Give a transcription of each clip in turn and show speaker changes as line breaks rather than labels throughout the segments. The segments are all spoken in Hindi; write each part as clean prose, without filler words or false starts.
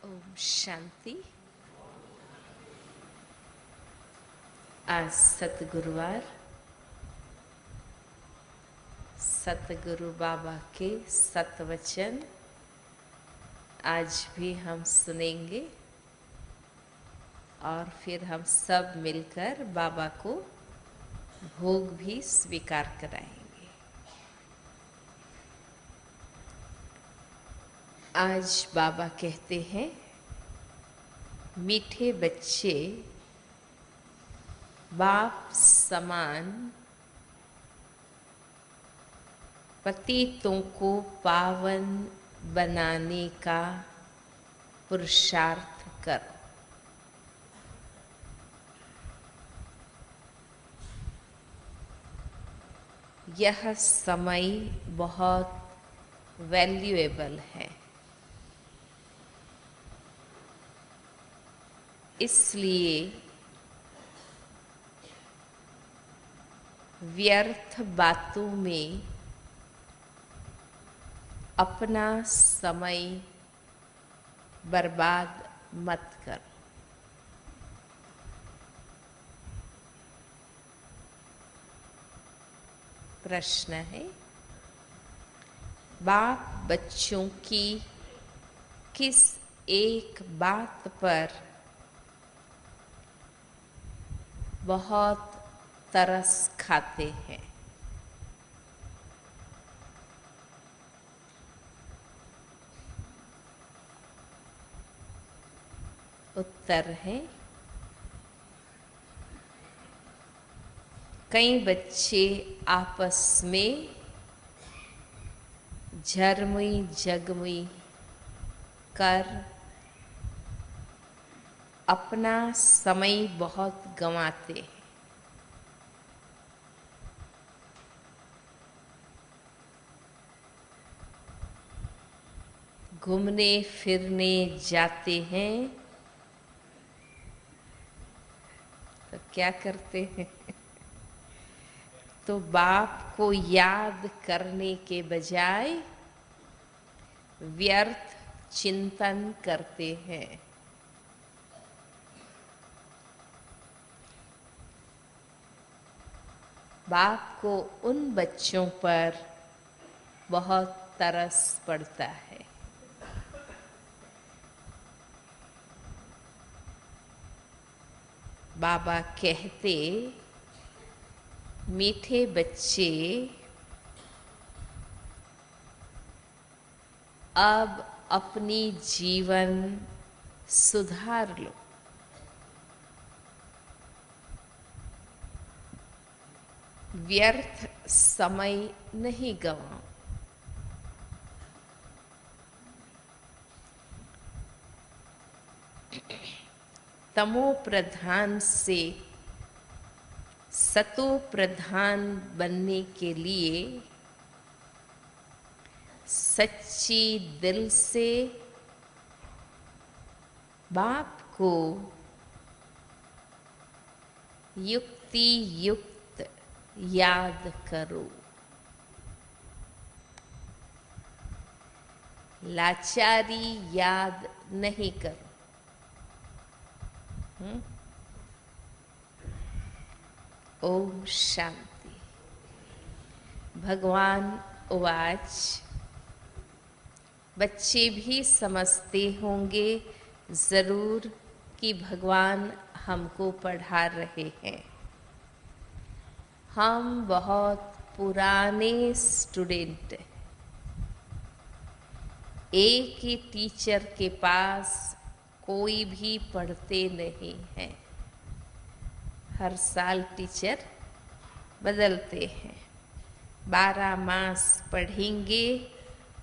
ओम शांति। आज सतगुरुवार, सतगुरु बाबा के सतवचन आज भी हम सुनेंगे और फिर हम सब मिलकर बाबा को भोग भी स्वीकार कराएंगे। आज बाबा कहते हैं, मीठे बच्चे बाप समान पतितों को पावन बनाने का पुरुषार्थ करो। यह समय बहुत वैल्यूएबल है, इसलिए व्यर्थ बातों में अपना समय बर्बाद मत करो। प्रश्न है, बाप बच्चों की किस एक बात पर बहुत तरस खाते हैं? उत्तर है, कई बच्चे आपस में झरमुई जगमुई कर अपना समय बहुत गंवाते हैं। घूमने फिरने जाते हैं तो क्या करते हैं? तो बाप को याद करने के बजाय व्यर्थ चिंतन करते हैं। बाप को उन बच्चों पर बहुत तरस पड़ता है। बाबा कहते, मीठे बच्चे अब अपनी जीवन सुधार लो। व्यर्थ समय नहीं गवाओ। तमो प्रधान से सतो प्रधान बनने के लिए सच्ची दिल से बाप को युक्ति युक्त याद करो। लाचारी याद नहीं करो। ओम शांति। भगवान उवाच, बच्चे भी समझते होंगे जरूर कि भगवान हमको पढ़ा रहे हैं। हम बहुत पुराने स्टूडेंट, एक ही टीचर के पास कोई भी पढ़ते नहीं हैं। हर साल टीचर बदलते हैं। 12 मास पढ़ेंगे,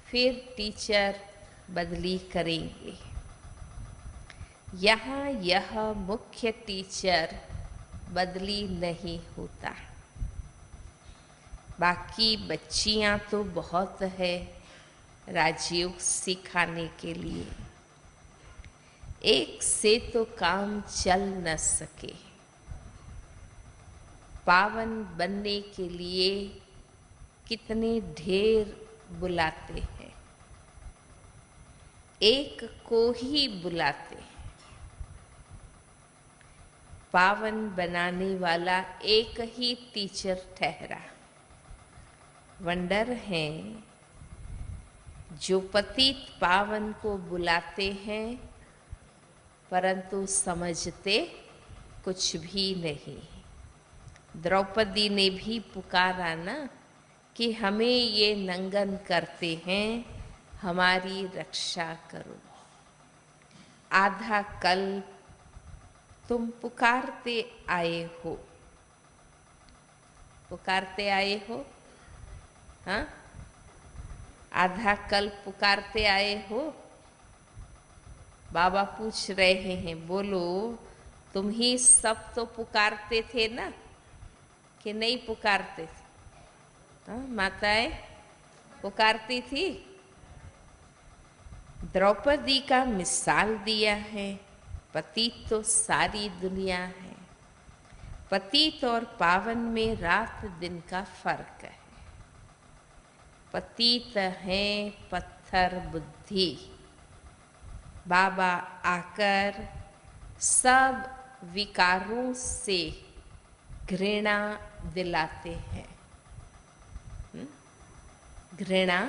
फिर टीचर बदली करेंगे। यहाँ यह मुख्य टीचर बदली नहीं होता। बाकी बच्चियाँ तो बहुत है राजयोग सिखाने के लिए। एक से तो काम चल न सके। पावन बनने के लिए कितने ढेर बुलाते हैं, एक को ही बुलाते हैं। पावन बनाने वाला एक ही टीचर ठहरा। वंडर है जो पतित पावन को बुलाते हैं परंतु समझते कुछ भी नहीं। द्रौपदी ने भी पुकारा ना कि हमें ये नंगन करते हैं, हमारी रक्षा करो। आधा कल्प तुम पुकारते आए हो, पुकारते आए हो, हाँ? आधा कल्प पुकारते आए हो। बाबा पूछ रहे हैं, बोलो तुम ही सब तो पुकारते थे ना कि नहीं पुकारते थे? हाँ, माताएं पुकारती थी। द्रौपदी का मिसाल दिया है। पतित तो सारी दुनिया है। पतित और पावन में रात दिन का फर्क है। पतित है पत्थर बुद्धि। बाबा आकर सब विकारों से घृणा दिलाते हैं, घृणा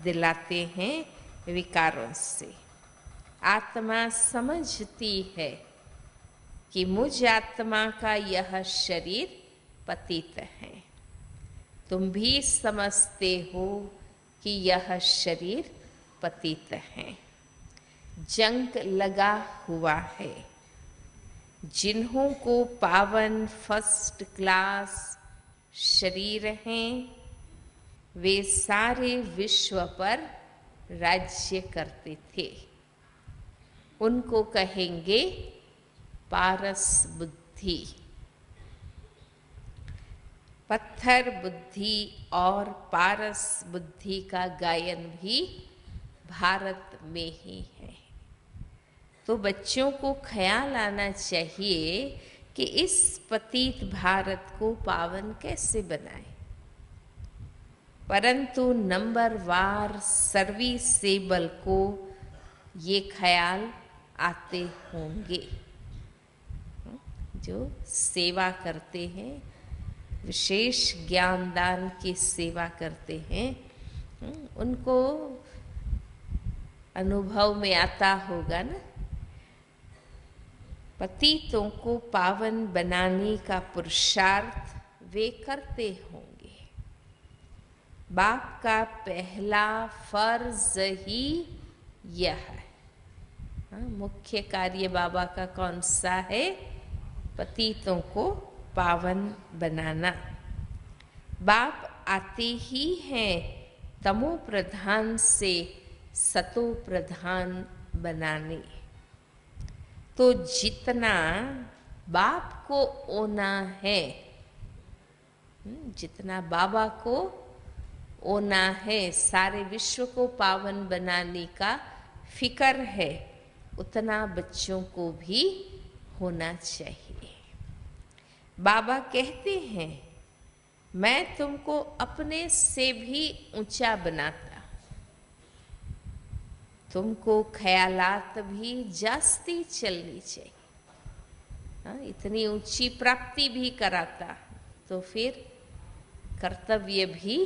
दिलाते हैं विकारों से। आत्मा समझती है कि मुझ आत्मा का यह शरीर पतित है। तुम भी समझते हो कि यह शरीर पतित है। जंग लगा हुआ है। जिन्हों को पावन फर्स्ट क्लास शरीर हैं, वे सारे विश्व पर राज्य करते थे। उनको कहेंगे पारस बुद्धि। पत्थर बुद्धि और पारस बुद्धि का गायन भी भारत में ही है। तो बच्चों को ख्याल आना चाहिए कि इस पतित भारत को पावन कैसे बनाएं। परंतु नंबरवार सर्विसेबल को ये ख्याल आते होंगे, जो सेवा करते हैं, विशेष ज्ञान दान की सेवा करते हैं, उनको अनुभव में आता होगा ना। पतितों को पावन बनाने का पुरुषार्थ वे करते होंगे। बाप का पहला फर्ज ही यह है। मुख्य कार्य बाबा का कौन सा है? पतितों को पावन बनाना। बाप आते ही हैं तमो प्रधान से सतो प्रधान बनाने। तो जितना बाप को ओना है, जितना बाबा को ओना है, सारे विश्व को पावन बनाने का फिक्र है, उतना बच्चों को भी होना चाहिए। बाबा कहते हैं, मैं तुमको अपने से भी ऊंचा बनाता, तुमको ख्यालात भी जास्ती चलनी चाहिए। इतनी ऊंची प्राप्ति भी कराता, तो फिर कर्तव्य भी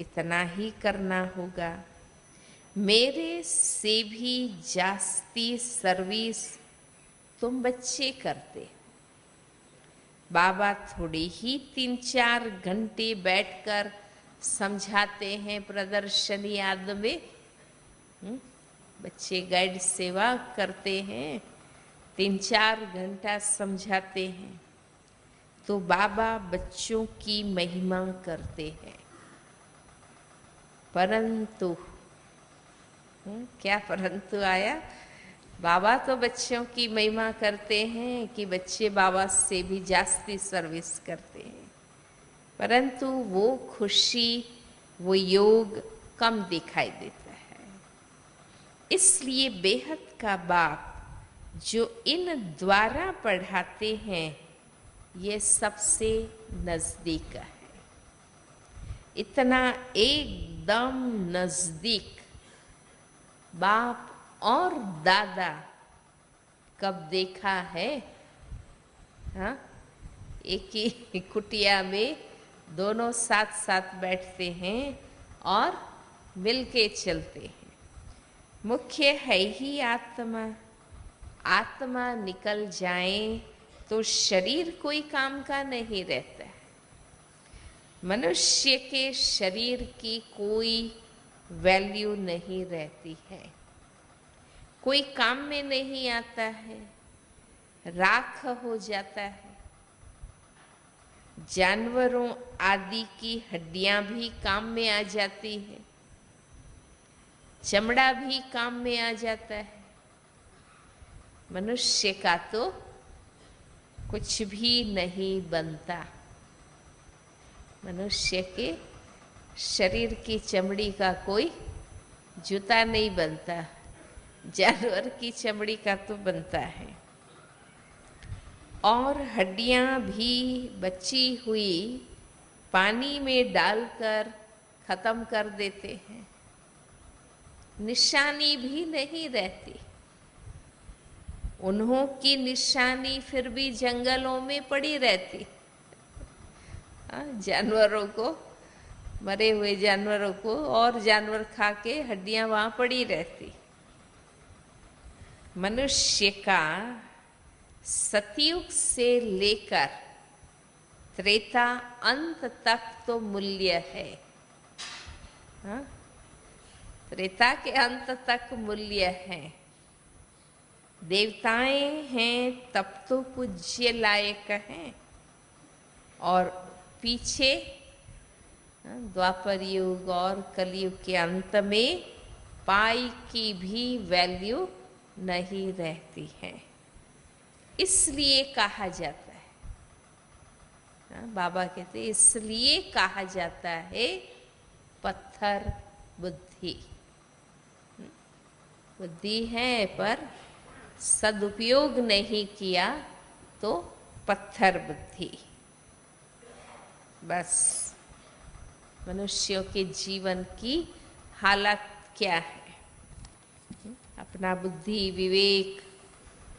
इतना ही करना होगा। मेरे से भी जास्ती सर्विस तुम बच्चे करते। बाबा थोड़ी ही 3-4 घंटे बैठकर समझाते हैं प्रदर्शनी याद में। बच्चे गाइड सेवा करते हैं, 3-4 घंटा समझाते हैं। तो बाबा बच्चों की महिमा करते हैं। परंतु क्या परंतु आया? बाबा तो बच्चों की महिमा करते हैं कि बच्चे बाबा से भी जास्ती सर्विस करते हैं, परंतु वो खुशी, वो योग कम दिखाई देता है। इसलिए बेहद का बाप जो इन द्वारा पढ़ाते हैं, ये सबसे नजदीक है। इतना एकदम नजदीक बाप और दादा कब देखा है? हाँ, एक ही कुटिया में दोनों साथ साथ बैठते हैं और मिलके चलते हैं। मुख्य है ही आत्मा। आत्मा निकल जाए तो शरीर कोई काम का नहीं रहता है। मनुष्य के शरीर की कोई वैल्यू नहीं रहती है, कोई काम में नहीं आता है, राख हो जाता है। जानवरों आदि की हड्डियां भी काम में आ जाती है, चमड़ा भी काम में आ जाता है। मनुष्य का तो कुछ भी नहीं बनता। मनुष्य के शरीर की चमड़ी का कोई जूता नहीं बनता, जानवर की चमड़ी का तो बनता है। और हड्डियां भी बची हुई पानी में डालकर खत्म कर देते हैं, निशानी भी नहीं रहती। उन्हों की निशानी फिर भी जंगलों में पड़ी रहती। जानवरों को, मरे हुए जानवरों को और जानवर खा के हड्डियां वहां पड़ी रहती। मनुष्य का सतयुग से लेकर त्रेता अंत तक तो मूल्य है। हाँ? त्रेता के अंत तक मूल्य है। देवताएं हैं तब तो पूज्य लायक हैं, और पीछे द्वापर युग और कलयुग के अंत में पाई की भी वैल्यू नहीं रहती है। इसलिए कहा जाता है, बाबा कहते इसलिए कहा जाता है पत्थर बुद्धि। बुद्धि है पर सदुपयोग नहीं किया तो पत्थर बुद्धि। बस मनुष्यों के जीवन की हालत क्या है? अपना बुद्धि विवेक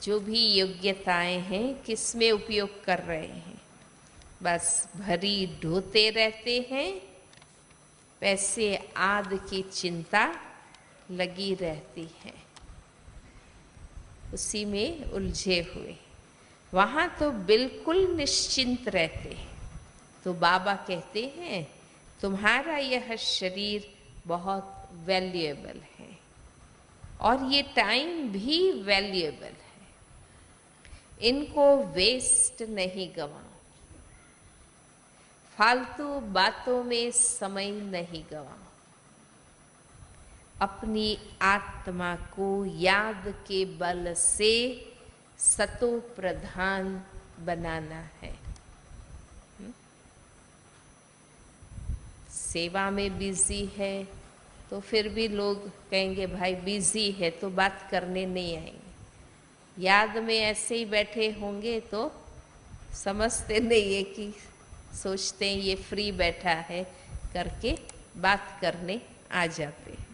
जो भी योग्यताएं हैं किसमें उपयोग कर रहे हैं? बस भरी ढोते रहते हैं, पैसे आदि की चिंता लगी रहती है, उसी में उलझे हुए। वहां तो बिल्कुल निश्चिंत रहते हैं। तो बाबा कहते हैं तुम्हारा यह शरीर बहुत वैल्यूएबल है और ये टाइम भी वैल्यूएबल है। इनको वेस्ट नहीं गवाओ, फालतू बातों में समय नहीं गवाओ। अपनी आत्मा को याद के बल से सतो प्रधान बनाना है। सेवा में बिजी है तो फिर भी लोग कहेंगे भाई बिजी है तो बात करने नहीं आएंगे। याद में ऐसे ही बैठे होंगे तो समझते नहीं है कि सोचते हैं ये फ्री बैठा है करके बात करने आ जाते हैं।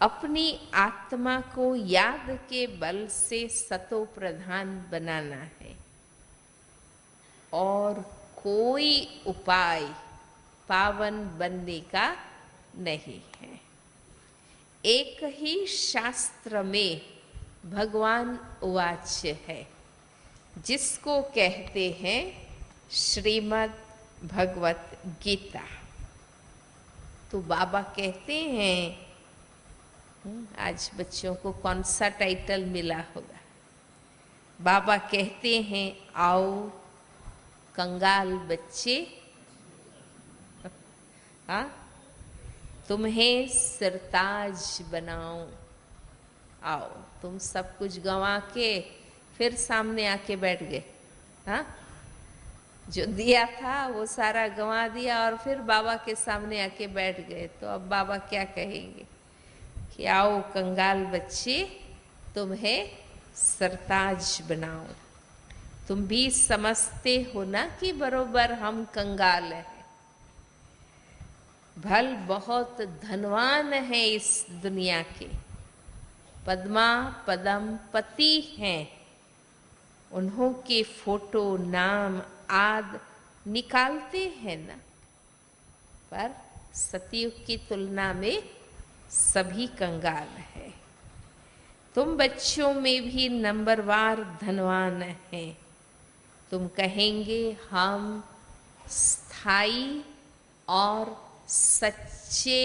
अपनी आत्मा को याद के बल से सतो प्रधान बनाना है और कोई उपाय पावन बनने का नहीं है। एक ही शास्त्र में भगवान उवाच है जिसको कहते हैं श्रीमद् भगवत गीता। तो बाबा कहते हैं, आज बच्चों को कौन सा टाइटल मिला होगा? बाबा कहते हैं आओ कंगाल बच्चे, हाँ तुम्हें सरताज बनाऊं। आओ, तुम सब कुछ गंवा के फिर सामने आके बैठ गए। हाँ, जो दिया था वो सारा गंवा दिया और फिर बाबा के सामने आके बैठ गए। तो अब बाबा क्या कहेंगे कि आओ कंगाल बच्चे तुम्हें सरताज बनाओ। तुम भी समझते हो ना कि बरोबर हम कंगाल हैं, भल बहुत धनवान है इस दुनिया के, पद्मा पदम पति हैं, उन्हों के फोटो नाम आदि निकालते हैं ना, पर सतयुग की तुलना में सभी कंगाल है। तुम बच्चों में भी नंबरवार धनवान हैं। तुम कहेंगे हम स्थायी और सच्चे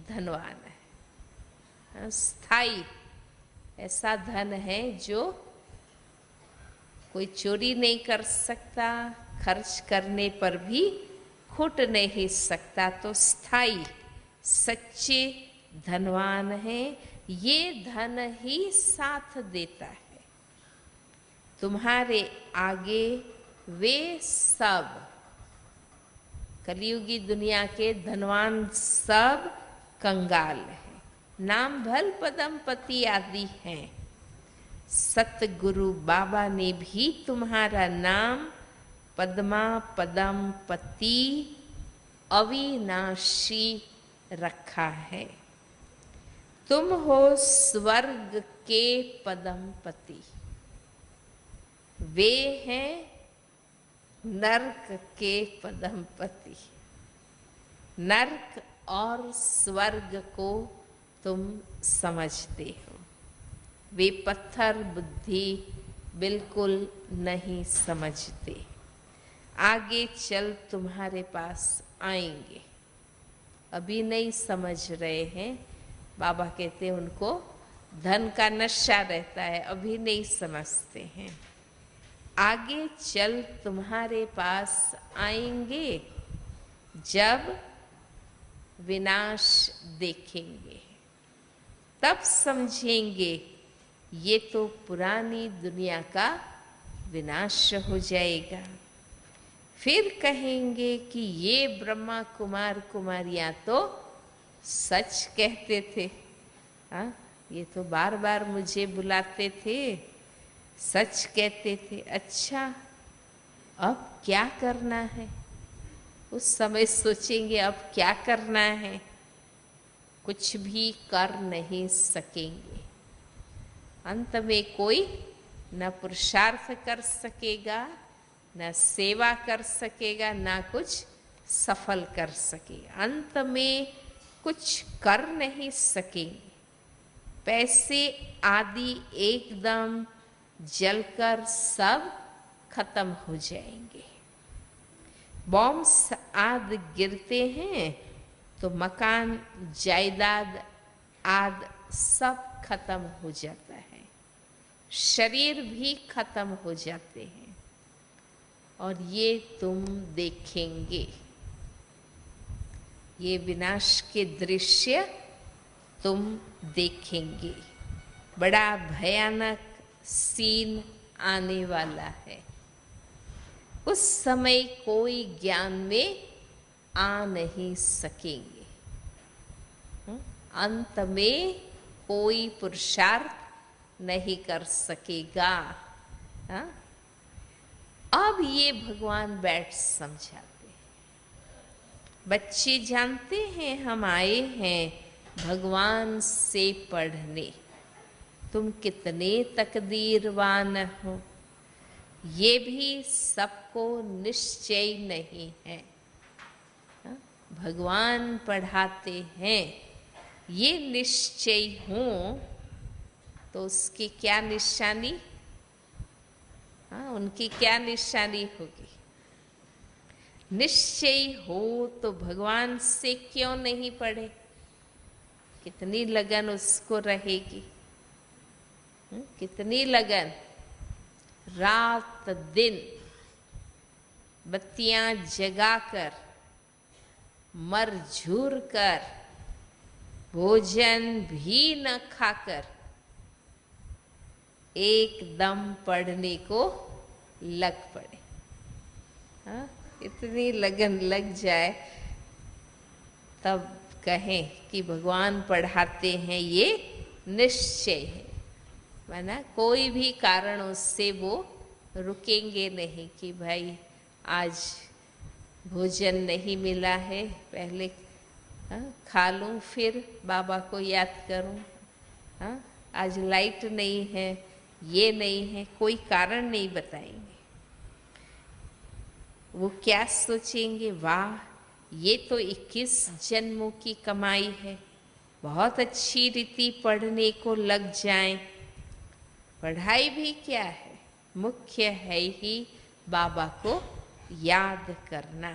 धनवान हैं। स्थायी ऐसा धन है जो कोई चोरी नहीं कर सकता, खर्च करने पर भी खुट नहीं सकता, तो स्थायी सच्चे धनवान है। ये धन ही साथ देता है। तुम्हारे आगे वे सब कलियुगी दुनिया के धनवान सब कंगाल हैं। नाम भल पदम पति आदि हैं। सतगुरु बाबा ने भी तुम्हारा नाम पद्मा पदम पति अविनाशी रखा है। तुम हो स्वर्ग के पदम पति, वे हैं नरक के पदम पति। नरक और स्वर्ग को तुम समझते हो, वे पत्थर बुद्धि बिल्कुल नहीं समझते। आगे चल तुम्हारे पास आएंगे, अभी नहीं समझ रहे हैं। बाबा कहते हैं उनको धन का नशा रहता है, अभी नहीं समझते हैं। आगे चल तुम्हारे पास आएंगे जब विनाश देखेंगे, तब समझेंगे ये तो पुरानी दुनिया का विनाश हो जाएगा। फिर कहेंगे कि ये ब्रह्मा कुमार कुमारियां तो सच कहते थे। हाँ, ये तो बार बार मुझे बुलाते थे, सच कहते थे। अच्छा, अब क्या करना है? उस समय सोचेंगे अब क्या करना है। कुछ भी कर नहीं सकेंगे। अंत में कोई न पुरुषार्थ कर सकेगा, न सेवा कर सकेगा, ना कुछ सफल कर सकेगा। अंत में कुछ कर नहीं सकेंगे। पैसे आदि एकदम जलकर सब खत्म हो जाएंगे। बॉम्ब्स आदि गिरते हैं तो मकान जायदाद आदि सब खत्म हो जाता है। शरीर भी खत्म हो जाते हैं और ये तुम देखेंगे। ये विनाश के दृश्य तुम देखेंगे। बड़ा भयानक सीन आने वाला है। उस समय कोई ज्ञान में आ नहीं सकेंगे। अंत में कोई पुरुषार्थ नहीं कर सकेगा। हाँ? अब ये भगवान बैठ समझाते हैं। बच्चे जानते हैं हम आए हैं भगवान से पढ़ने। तुम कितने तकदीरवान हो, ये भी सबको निश्चय नहीं है। भगवान पढ़ाते हैं, ये निश्चय हो तो उसकी क्या निशानी? उनकी क्या निशानी होगी? निश्चय हो तो भगवान से क्यों नहीं पढ़े? कितनी लगन उसको रहेगी, कितनी लगन। रात दिन बत्तियां जगाकर, मर झूर कर, भोजन भी न खाकर एकदम पढ़ने को लग पड़े। हाँ, इतनी लगन लग जाए तब कहें कि भगवान पढ़ाते हैं, ये निश्चय है। माना कोई भी कारण उससे वो रुकेंगे नहीं कि भाई आज भोजन नहीं मिला है, पहले खा लूं फिर बाबा को याद करूं। आज लाइट नहीं है, ये नहीं है, कोई कारण नहीं बताएंगे। वो क्या सोचेंगे, वाह ये तो 21 जन्मों की कमाई है, बहुत अच्छी रीति पढ़ने को लग जाएं। पढ़ाई भी क्या है, मुख्य है ही बाबा को याद करना।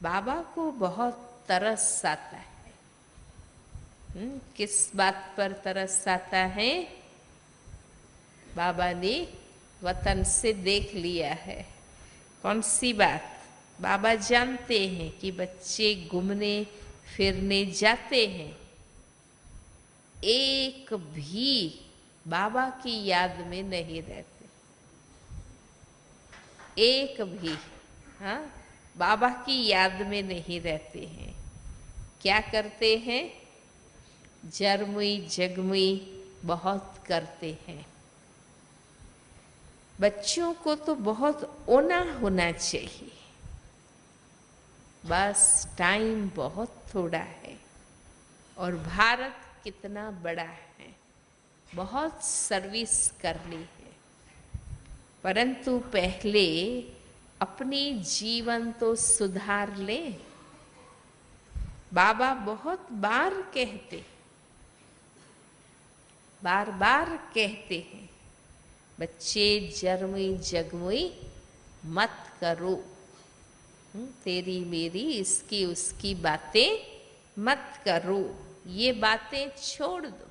बाबा को बहुत तरस आता है। किस बात पर तरस आता है? बाबा ने वतन से देख लिया है। कौन सी बात? बाबा जानते हैं कि बच्चे घूमने फिरने जाते हैं, एक भी बाबा की याद में नहीं रहते, एक भी, हाँ, बाबा की याद में नहीं रहते हैं। क्या करते हैं? जरमुई जगमुई बहुत करते हैं। बच्चों को तो बहुत ओना होना चाहिए, बस टाइम बहुत थोड़ा है और भारत कितना बड़ा है, बहुत सर्विस करनी है। परंतु पहले अपनी जीवन तो सुधार ले। बाबा बहुत बार कहते, बार बार कहते हैं, बच्चे जरमुई जगमुई मत करो। तेरी मेरी इसकी उसकी बातें मत करो, ये बातें छोड़ दो,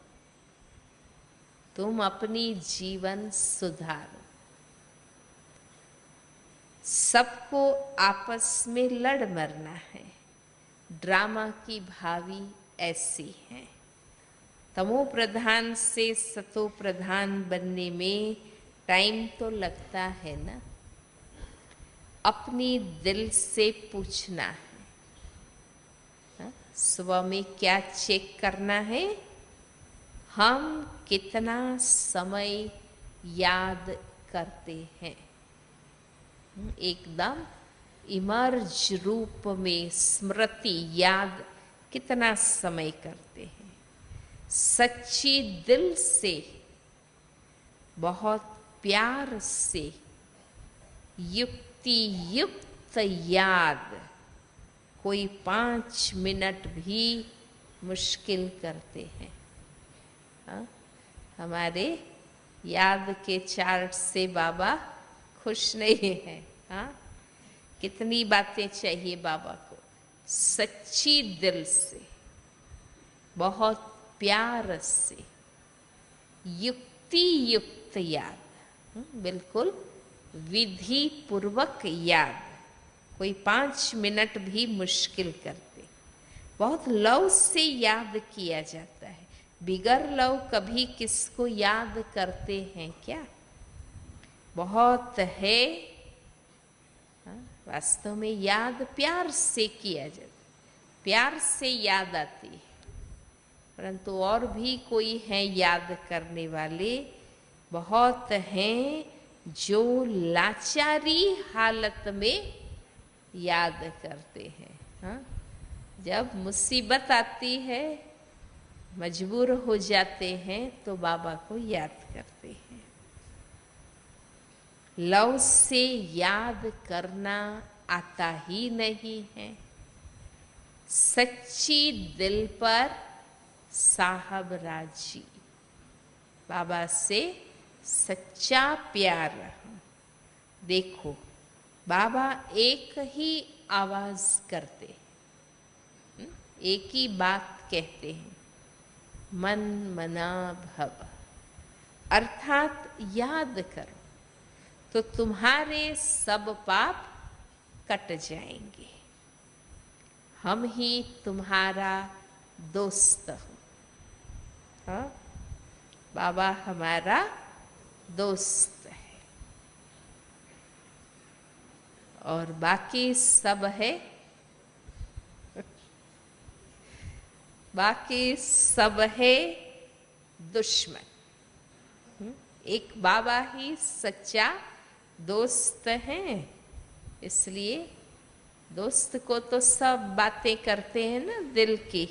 तुम अपनी जीवन सुधारो। सबको आपस में लड़ मरना है। ड्रामा की भावी ऐसी है। तमो प्रधान से सतो प्रधान बनने में टाइम तो लगता है ना। अपनी दिल से पूछना है, स्व में क्या चेक करना है, हम कितना समय याद करते हैं। एकदम इमर्ज रूप में स्मृति याद कितना समय करते हैं। सच्ची दिल से, बहुत प्यार से, युक्ति युक्त याद कोई 5 मिनट भी मुश्किल करते हैं। हाँ? हमारे याद के चार्ट से बाबा खुश नहीं है। हाँ? कितनी बातें चाहिए बाबा को? सच्ची दिल से, बहुत प्यार से, युक्ति युक्त याद, बिल्कुल विधि पूर्वक याद, कोई 5 मिनट भी मुश्किल करते। बहुत लव से याद किया जाता है। बिगर लव कभी किसको याद करते हैं क्या? बहुत है। वास्तव में याद प्यार से किया जाता, प्यार से याद आती है। परंतु और भी कोई हैं याद करने वाले, बहुत हैं जो लाचारी हालत में याद करते हैं। हाँ? जब मुसीबत आती है, मजबूर हो जाते हैं, तो बाबा को याद करते हैं। लव से याद करना आता ही नहीं है। सच्ची दिल पर साहब राजी, बाबा से सच्चा प्यार रहा। देखो, बाबा एक ही आवाज करते हैं, एक ही बात कहते हैं, मन मना भव, अर्थात याद करो तो तुम्हारे सब पाप कट जाएंगे। हम ही तुम्हारा दोस्त हो। हाँ? बाबा हमारा दोस्त है और बाकी सब है, बाकी सब है दुश्मन। एक बाबा ही सच्चा दोस्त है। इसलिए दोस्त को तो सब बातें करते हैं ना दिल की।